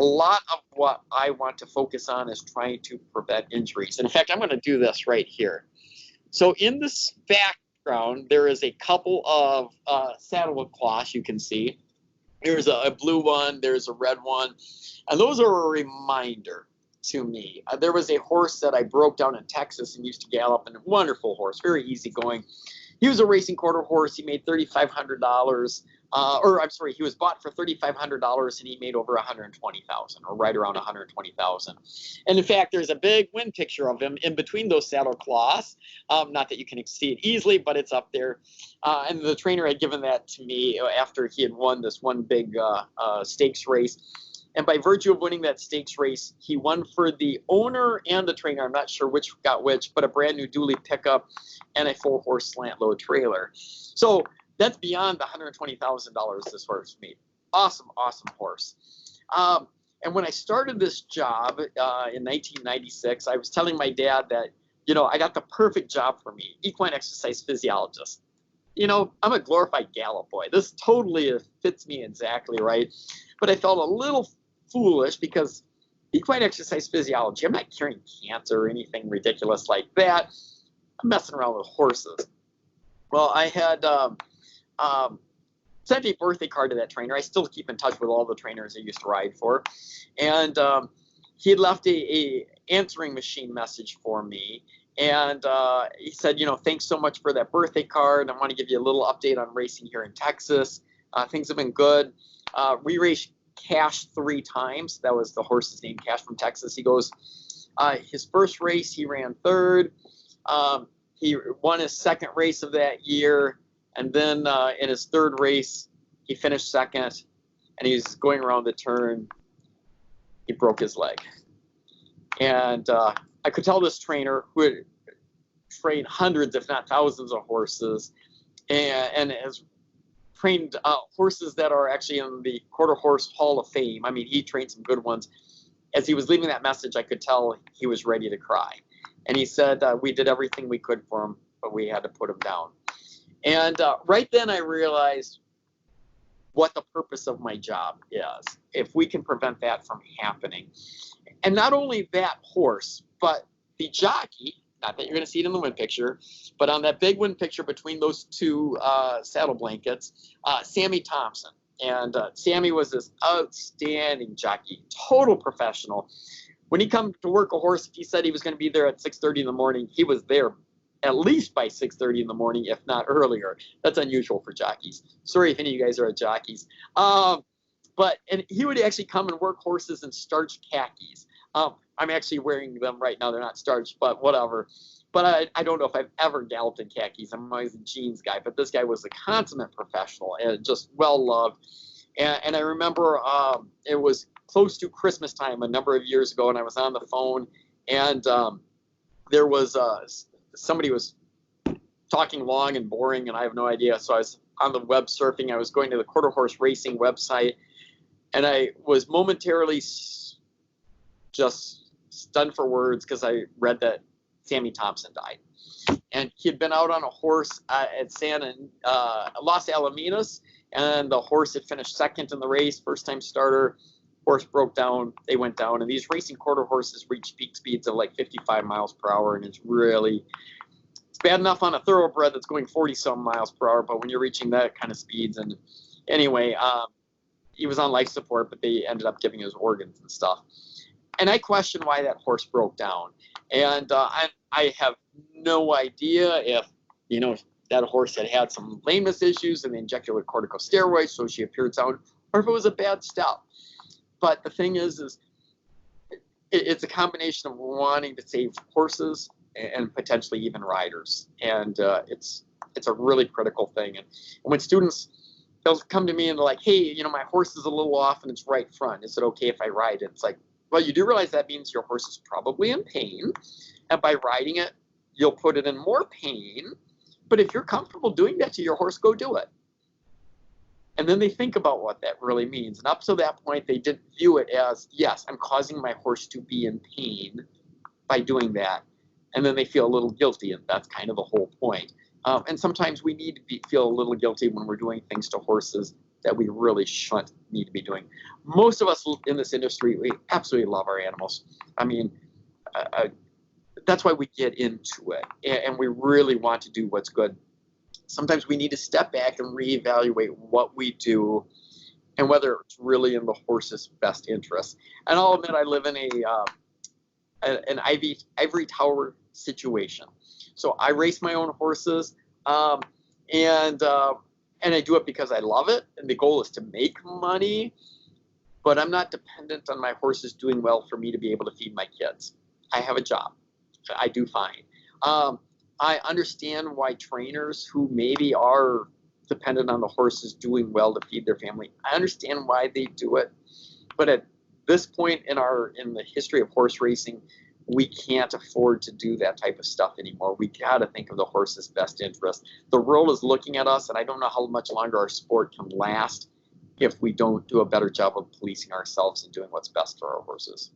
a lot of what I want to focus on is trying to prevent injuries. In fact, I'm going to do this right here. So in this background, there is a couple of saddle cloths you can see. There's a blue one, there's a red one, and those are a reminder to me. There was a horse that I broke down in Texas and used to gallop, and a wonderful horse, very easygoing. He was a racing quarter horse. He made $3,500. He was bought for $3,500 and he made over $120,000, or right around $120,000. And in fact, there's a big win picture of him in between those saddle cloths. Not that you can see it easily, but it's up there. And the trainer had given that to me after he had won this one big stakes race. And by virtue of winning that stakes race, he won for the owner and the trainer. I'm not sure which got which, but a brand new dually pickup and a full horse slant load trailer. So that's beyond the $120,000 this horse made. Awesome, awesome horse. And when I started this job in 1996, I was telling my dad that, I got the perfect job for me, equine exercise physiologist. I'm a glorified gallop boy. This totally fits me exactly right. But I felt a little foolish because equine exercise physiology, I'm not curing cancer or anything ridiculous like that. I'm messing around with horses. Well, I had sent a birthday card to that trainer. I still keep in touch with all the trainers I used to ride for. And he had left a answering machine message for me. And he said, thanks so much for that birthday card. I want to give you a little update on racing here in Texas. Things have been good. We raced Cash 3 times. That was the horse's name, Cash from Texas. He goes, his first race, he ran third. He won his second race of that year. And then in his third race, he finished second. And he's going around the turn. He broke his leg. And I could tell this trainer, who had trained hundreds, if not thousands of horses, and has trained horses that are actually in the Quarter Horse Hall of Fame. I mean, he trained some good ones. As he was leaving that message, I could tell he was ready to cry. And he said, we did everything we could for him, but we had to put him down. And right then I realized what the purpose of my job is, if we can prevent that from happening. And not only that horse, but the jockey, not that you're going to see it in the win picture, but on that big win picture between those two saddle blankets, Sammy Thompson. And Sammy was this outstanding jockey, total professional. When he come to work a horse, if he said he was going to be there at 6:30 in the morning, he was there at least by 6:30 in the morning, if not earlier. That's unusual for jockeys. Sorry if any of you guys are jockeys. And he would actually come and work horses in starched khakis. I'm actually wearing them right now. They're not starched, but whatever. But I don't know if I've ever galloped in khakis. I'm always a jeans guy. But this guy was a consummate professional and just well-loved. And I remember it was close to Christmas time a number of years ago, and I was on the phone, and there was somebody was talking long and boring, and I have no idea. So I was on the web surfing. I was going to the Quarter Horse Racing website, and I was momentarily just stunned for words because I read that Sammy Thompson died. And he had been out on a horse at Los Alamitos, and the horse had finished second in the race, first-time starter. Horse broke down, they went down, and these racing quarter horses reach peak speeds of like 55 miles per hour, and it's bad enough on a thoroughbred that's going 40-some miles per hour, but when you're reaching that kind of speeds, and anyway, he was on life support, but they ended up giving his organs and stuff. And I questioned why that horse broke down. And I have no idea if, that horse had some lameness issues and they injected her with corticosteroids, so she appeared sound, or if it was a bad step. But the thing is it's a combination of wanting to save horses and potentially even riders. And it's a really critical thing. And when students, they'll come to me and they're like, hey, my horse is a little off and it's right front. Is it okay if I ride it? It's like, well, you do realize that means your horse is probably in pain. And by riding it, you'll put it in more pain. But if you're comfortable doing that to your horse, go do it. And then they think about what that really means. And up to that point, they didn't view it as, yes, I'm causing my horse to be in pain by doing that. And then they feel a little guilty, and that's kind of the whole point. And sometimes we need to feel a little guilty when we're doing things to horses that we really shouldn't need to be doing. Most of us in this industry, we absolutely love our animals. I mean, that's why we get into it, and we really want to do what's good. Sometimes we need to step back and reevaluate what we do and whether it's really in the horse's best interest. And I'll admit, I live in an ivory tower situation. So I race my own horses, and I do it because I love it, and the goal is to make money. But I'm not dependent on my horses doing well for me to be able to feed my kids. I have a job. I do fine. I understand why trainers who maybe are dependent on the horses doing well to feed their family, I understand why they do it. But at this point in the history of horse racing, we can't afford to do that type of stuff anymore. We got to think of the horse's best interest. The world is looking at us, and I don't know how much longer our sport can last if we don't do a better job of policing ourselves and doing what's best for our horses.